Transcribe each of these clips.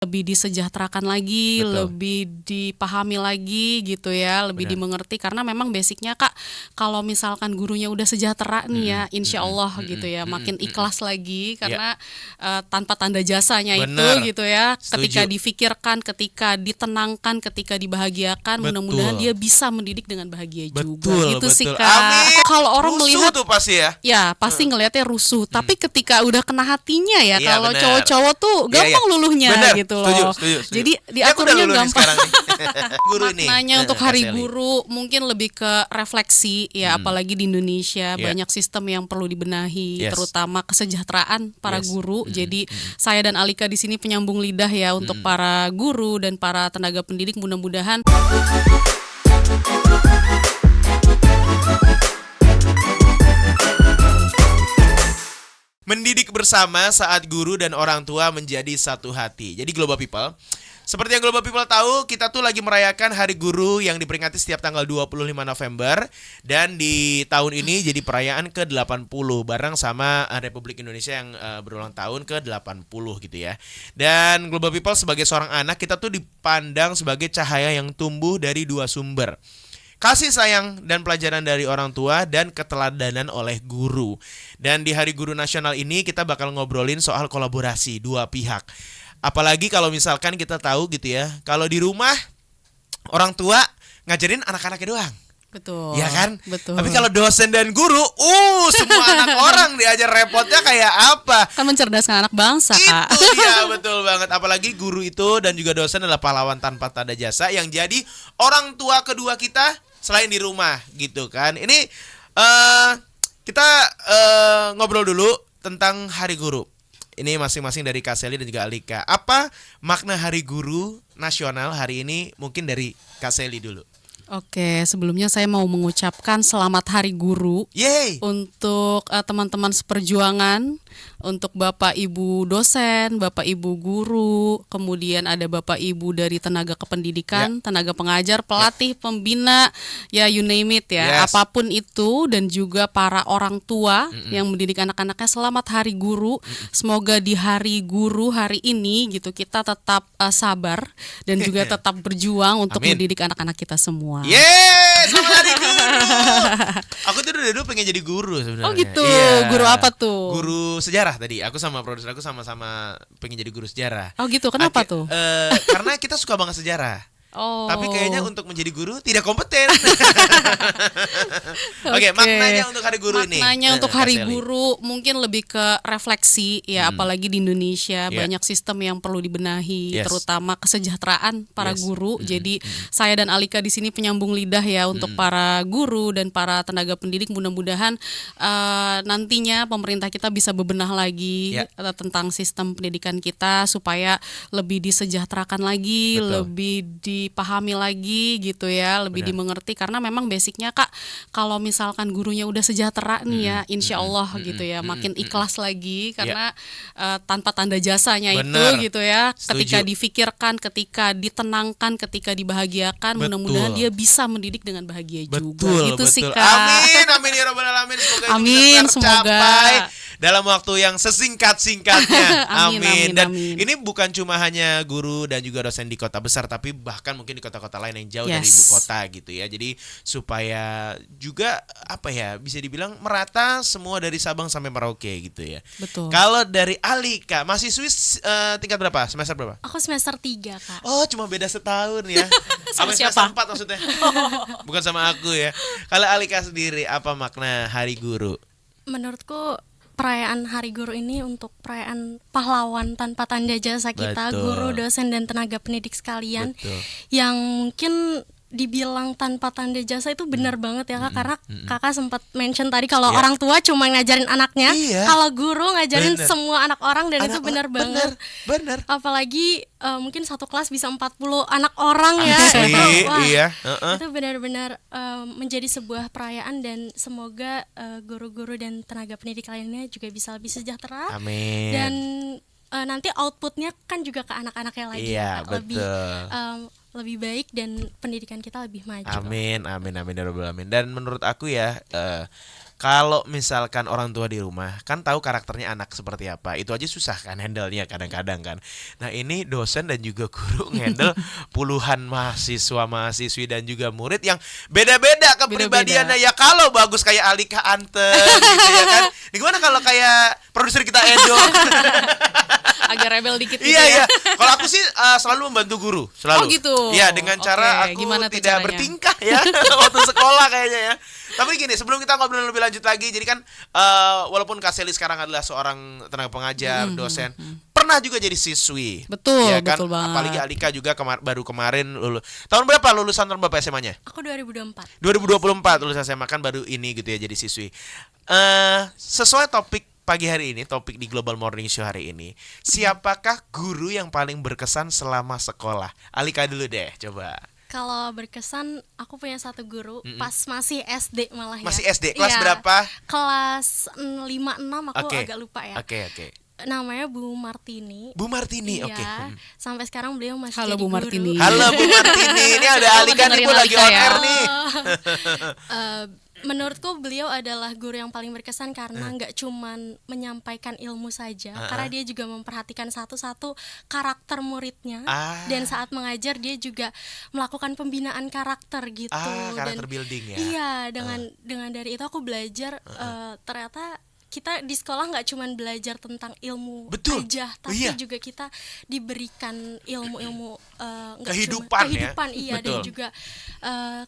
lebih disejahterakan lagi, Betul. lebih dipahami lagi gitu ya, lebih Benar. dimengerti karena memang basicnya Kak, kalau misalkan gurunya udah sejahtera nih ya, insya Allah gitu ya, makin ikhlas lagi Iya. karena tanpa tanda jasanya Benar. itu gitu ya, ketika Setuju. difikirkan, ketika ditenangkan, ketika dibahagiakan, mudah-mudahan Betul. dia bisa mendidik dengan bahagia juga. Betul, Gitu sih betul. Kak. Amin. Kalau orang Rusuh melihat tuh pasti ya. ya pasti ngelihatnya rusuh, tapi ketika udah kena hatinya ya, Iya, kalau benar. cowok-cowok tuh Iya, gampang iya. luluhnya Benar. gitu Setuju, loh. setuju. Jadi Ya, aku udah diaturnya luluh nih gampang. sekarang nih. Guru nih. Maknanya untuk Kak Hari Sally. Guru mungkin lebih ke refleksi ya, apalagi di Indonesia Iya. banyak sistem yang perlu dibenahi, Yes. terutama kesejahteraan para Yes. guru. Jadi saya dan Alika di sini penyambung lidah ya untuk para guru dan para tenaga pendidik, mudah-mudahan Mendidik bersama saat guru dan orang tua menjadi satu hati. Jadi Global People, seperti yang Global People tahu, kita tuh lagi merayakan Hari Guru yang diperingati setiap tanggal 25 November. Dan di tahun ini jadi perayaan ke-80 bareng sama Republik Indonesia yang berulang tahun ke-80 gitu ya. Dan Global People sebagai seorang anak, kita tuh dipandang sebagai cahaya yang tumbuh dari dua sumber. Kasih sayang dan pelajaran dari orang tua dan keteladanan oleh guru. Dan di Hari Guru Nasional ini kita bakal ngobrolin soal kolaborasi dua pihak. Apalagi kalau misalkan kita tahu gitu ya, kalau di rumah orang tua ngajarin anak-anaknya doang. betul. Ya kan? Betul. Tapi kalau dosen dan guru, semua anak orang diajar repotnya kayak apa? kan mencerdaskan anak bangsa, Kak. Itu dia, betul banget. Apalagi guru itu dan juga dosen adalah pahlawan tanpa tanda jasa yang jadi orang tua kedua kita selain di rumah gitu kan. Ini kita ngobrol dulu tentang Hari Guru. Ini masing-masing dari Kak Sally dan juga Alika. Apa makna Hari Guru Nasional hari ini? Mungkin dari Kak Sally dulu. Oke, sebelumnya saya mau mengucapkan selamat Hari Guru Yeay. untuk teman-teman seperjuangan, untuk Bapak Ibu dosen, Bapak Ibu guru, kemudian ada Bapak Ibu dari tenaga kependidikan, tenaga pengajar, pelatih, pembina, ya you name it ya, Yes. apapun itu, dan juga para orang tua yang mendidik anak-anaknya. Selamat Hari Guru. Semoga di Hari Guru hari ini gitu kita tetap sabar dan juga tetap berjuang untuk Amin. mendidik anak-anak kita semua. Yeay, selamat Hari Guru. Aku tuh dari dulu pengen jadi guru sebenarnya. Oh gitu, Iya. guru apa tuh? Guru sejarah tadi. Aku sama produser aku sama-sama pengen jadi guru sejarah. Oh gitu, kenapa Aki- tuh? Karena kita suka banget sejarah. Oh. Tapi kayaknya untuk menjadi guru tidak kompeten. Oke, maknanya untuk Hari Guru ini. Maknanya untuk Kak Hari Sally. Guru mungkin lebih ke refleksi ya, apalagi di Indonesia Iya. banyak sistem yang perlu dibenahi, Yes. terutama kesejahteraan para Yes. guru. Jadi saya dan Alika di sini penyambung lidah ya untuk para guru dan para tenaga pendidik. Mudah-mudahan nantinya pemerintah kita bisa bebenah lagi Iya. tentang sistem pendidikan kita supaya lebih disejahterakan lagi, Betul. lebih dipahami lagi gitu ya, lebih Benar. dimengerti karena memang basicnya Kak, kalau misalkan gurunya udah sejahtera nih ya, insya Allah gitu ya, makin ikhlas lagi karena tanpa tanda jasanya Benar. itu gitu ya, ketika Setuju. difikirkan, ketika ditenangkan, ketika dibahagiakan, mudah-mudahan dia bisa mendidik dengan bahagia juga. Gitu sih Kak. Amin, amin ya rabbal alamin. Semoga itu Amin, bisa semoga. tercapai dalam waktu yang sesingkat-singkatnya. Amin, amin, Dan amin. ini bukan cuma hanya guru dan juga dosen di kota besar, tapi bahkan mungkin di kota-kota lain yang jauh dari Yes. ibu kota gitu ya. Jadi supaya juga apa ya, bisa dibilang merata semua dari Sabang sampai Merauke gitu ya. Betul. Kalau dari Alika, masih Swiss tingkat berapa? Semester berapa? Aku semester 3, Kak. Oh, cuma beda setahun ya. Sama Sampai siapa? semester 4 maksudnya. Bukan sama aku ya. Kalau Alika sendiri, apa makna Hari Guru? Menurutku perayaan Hari Guru ini untuk perayaan pahlawan tanpa tanda jasa kita, Betul. guru, dosen, dan tenaga pendidik sekalian, Betul. yang mungkin dibilang tanpa tanda jasa itu benar banget ya Kak, karena Kakak sempat mention tadi kalau Iya. orang tua cuma ngajarin anaknya, Iya. kalau guru ngajarin Bener. semua anak orang, dan itu Anak- benar banget. Bener. Apalagi mungkin satu kelas bisa 40 anak orang ya. Asli, Wah, iya. Heeh. itu benar-benar menjadi sebuah perayaan, dan semoga guru-guru dan tenaga pendidik lainnya juga bisa lebih sejahtera, Amin. dan nanti outputnya kan juga ke anak-anaknya lagi, Iya, Kak. betul. Lebih baik dan pendidikan kita lebih maju. Amin, amin, amin ya rabbal alamin. Dan menurut aku ya, Kalau misalkan orang tua di rumah kan tahu karakternya anak seperti apa, itu aja susah kan handle-nya kadang-kadang kan. Nah ini dosen dan juga guru handle puluhan mahasiswa-mahasiswi dan juga murid yang beda-beda kepribadiannya. Ya kalau bagus kayak Alika Anteng gitu ya kan. Gimana kalau kayak produser kita Edo? Agak rebel dikit gitu Iya. ya. Kalau aku sih selalu membantu guru, selalu. Oh gitu. Iya, dengan cara Oke, aku gimana tuh tidak caranya? bertingkah ya waktu sekolah kayaknya ya. Tapi gini, sebelum kita ngobrol lebih lanjut lagi, jadi kan walaupun Kak Sally sekarang adalah seorang tenaga pengajar, dosen, pernah juga jadi siswi. Betul, ya kan? betul banget. Apalagi Alika juga baru kemarin lulus. Tahun berapa lulusan tahun berapa SMA-nya? Aku 2024. 2024 lulus SMA kan baru ini gitu ya jadi siswi. Sesuai topik pagi hari ini, topik di Global Morning Show hari ini, siapakah guru yang paling berkesan selama sekolah? Alika dulu deh, coba. Kalau berkesan, aku punya satu guru pas masih SD malah ya. Masih SD, kelas Iya, berapa? Kelas 5-6, aku Oke. agak lupa ya. Oke. Namanya Bu Martini. Bu Martini, Iya, oke. sampai sekarang beliau masih Halo, jadi Bu guru. Martini. Halo Bu Martini, ini ada Alika nih, Bu dengerin lagi Alika on ya. air nih. Menurutku beliau adalah guru yang paling berkesan karena nggak cuman menyampaikan ilmu saja, karena dia juga memperhatikan satu-satu karakter muridnya, dan saat mengajar dia juga melakukan pembinaan karakter gitu. Karakter Dan building ya. iya, dengan dari itu aku belajar ternyata kita di sekolah nggak cuman belajar tentang ilmu Betul. aja, tapi Iya. juga kita diberikan ilmu-ilmu nggak Kehidupan ya. kehidupan, iya. Dan Betul. juga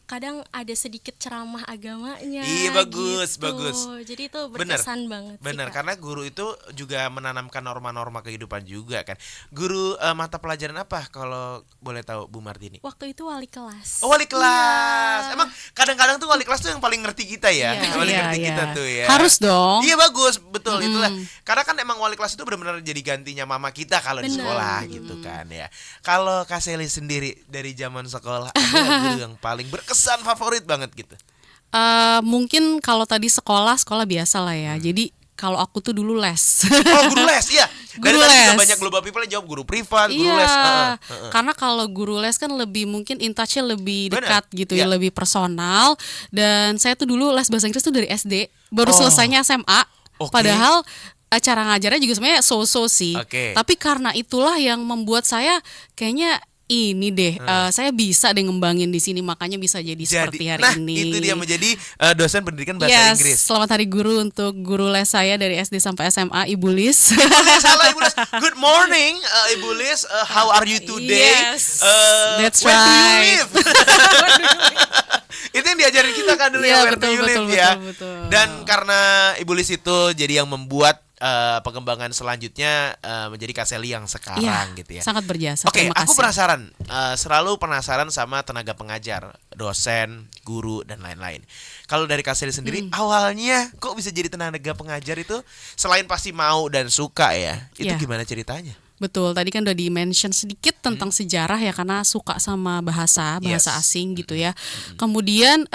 kadang ada sedikit ceramah agamanya. Iya, bagus, gitu. bagus. Jadi itu Bener, berkesan banget sih, bener, Kak. karena guru itu juga menanamkan norma-norma kehidupan juga kan. Guru mata pelajaran apa kalau boleh tahu Bu Martini? Waktu itu wali kelas. Oh, wali kelas. Iya. Emang kadang-kadang tuh wali kelas tuh yang paling ngerti kita ya. Iya, Yang paling iya, ngerti iya. kita tuh ya. Harus dong. Iya bagus, betul itulah. Karena kan emang wali kelas itu benar-benar jadi gantinya mama kita kalau di Bener. sekolah gitu kan ya. Kalau Kak Sally sendiri dari zaman sekolah ada nggak guru yang paling berkesan favorit banget gitu? Mungkin kalau tadi sekolah biasa lah ya. Jadi kalau aku tuh dulu les. Oh, guru les ya. Dari Guru tadi juga les. banyak global people yang jawab guru privat, guru Iya, les. karena kalau guru les kan lebih mungkin in touch-nya lebih Bener, dekat gitu ya, iya. lebih personal. Dan saya tuh dulu les bahasa Inggris tuh dari SD, baru Oh. selesainya SMA. Oke. Padahal cara ngajarnya juga sebenarnya so-so sih. Oke. Tapi karena itulah yang membuat saya kayaknya ini deh, saya bisa deh ngembangin di sini, makanya bisa jadi seperti hari nah, ini. itu dia menjadi dosen pendidikan bahasa Yes, Inggris. selamat hari guru untuk guru les saya dari SD sampai SMA, Ibu Lis. Salah Ibu Lis. Good morning Ibu Lis. How are you today? Yes, that's where do you right. live? Itu yang diajarin kita kan dulu Iya, ya, where do betul, you betul, live ya. betul. Dan karena Ibu Lis itu jadi yang membuat pengembangan selanjutnya menjadi Kak Sally yang sekarang Iya, gitu ya. sangat berjasa. Oke, Terima aku kasih. penasaran, selalu penasaran sama tenaga pengajar, dosen, guru dan lain-lain. Kalau dari Kak Sally sendiri, awalnya kok bisa jadi tenaga pengajar itu selain pasti mau dan suka ya, itu Iya. gimana ceritanya? Betul, tadi kan udah di-mention sedikit tentang sejarah ya, karena suka sama bahasa Yes. asing gitu ya. Kemudian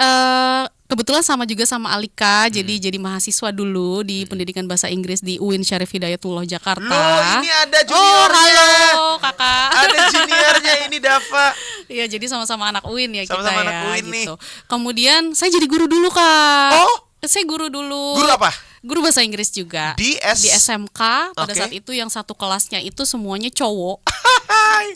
kebetulan sama juga sama Alika, jadi mahasiswa dulu di pendidikan bahasa Inggris di UIN Syarif Hidayatullah Jakarta. Loh, ini ada Oh, juniornya. halo Kakak. Ada juniornya ini Dava. Iya, jadi sama-sama anak UIN ya Sama-sama kita anak ya UIN nih. gitu. Kemudian saya jadi guru dulu, Kak. Oh. Saya guru dulu. Guru apa? Guru bahasa Inggris juga. Di SMK pada Oke. saat itu yang satu kelasnya itu semuanya cowok.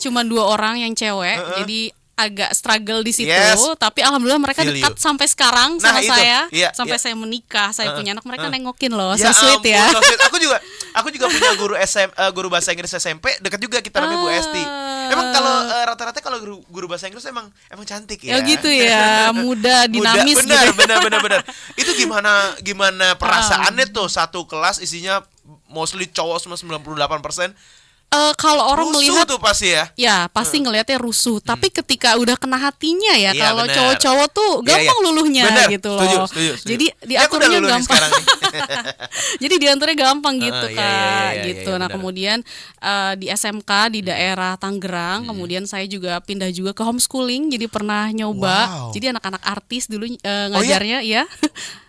Cuma 2 orang yang cewek. Jadi agak struggle di situ, Yes. tapi alhamdulillah mereka Feel dekat you. sampai sekarang Nah, sama itu. saya. Iya, Sampai iya. saya menikah, saya punya anak, mereka nengokin loh. Ya So sweet ya. ampun, so sweet. Aku juga punya guru guru bahasa Inggris SMP dekat juga kita namanya Bu Esti. Emang kalau rata-rata kalau guru bahasa Inggris emang cantik ya. Ya gitu ya, muda, dinamis benar, gitu. benar. Itu gimana perasaannya tuh satu kelas isinya mostly cowok semua 98%. Kalau orang Rusuh melihat tuh pasti ya. ya pasti ngelihatnya rusuh, tapi ketika udah kena hatinya ya, Iya, kalau benar. cowok-cowok tuh Iya, gampang iya. luluhnya Benar, gitu setuju, loh. setuju. Jadi Ya, aku udah diaturnya luluh nih gampang. sekarang nih. Jadi diaturnya gampang gitu, Iya, Kak, iya, gitu. iya, Nah, benar. kemudian di SMK di daerah Tangerang, kemudian saya juga pindah juga ke homeschooling, jadi pernah nyoba. Wow. Jadi anak-anak artis dulu ngajarnya ya.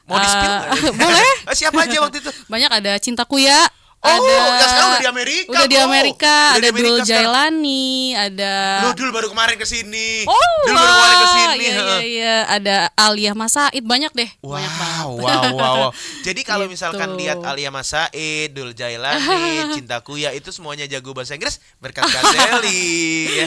Mau di-spill nggak? Boleh. Siapa aja waktu itu? Banyak, ada Cinta Kuya. yang sekarang udah di Amerika. Udah di Amerika. Udah Ada di Amerika Dul sekarang. Jailani, ada Dul baru kemarin kesini. Oh, Dul baru kemarin kesini. iya. Ada Alia Masaid, banyak deh. Wow, Banyak banget. wow. Jadi kalau Gitu. misalkan lihat Alia Masaid, Dul Jailani, Cinta Kuya itu semuanya jago bahasa Inggris berkat Kak Sally. Ya.